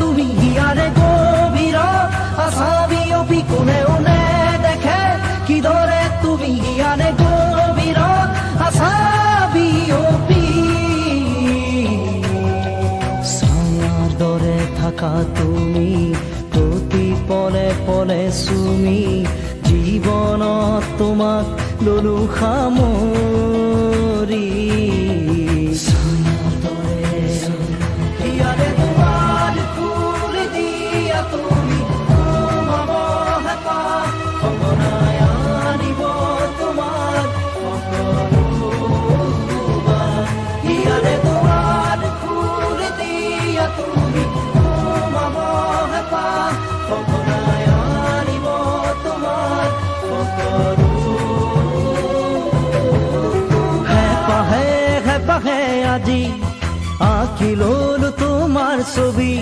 তুমি হিয়ারে গভীর আসাবি অপি কোনেও নে দেখে কি দরে তুমি হিয়ারে গভীর আসাবি অপি ছায়ার দরে থাকা তুমি প্রতি পলে পলে চুমি জীৱনত তোমাক ললো সামৰি ছায়াৰ দৰে হিয়াৰে দুৱাৰ খুলি দিয়া তুমি সোমাব হেঁপাহ সঘনাই আনিব তোমাক সকলোবাৰ হিয়াৰে দুৱাৰ খুলি দিয়া তুমি সোমাব হেঁপাহ সঘনাই আনিব তোমাক হেঁপাহে হেঁপাহে আজি আঁকি ললো তোমাৰ ছবি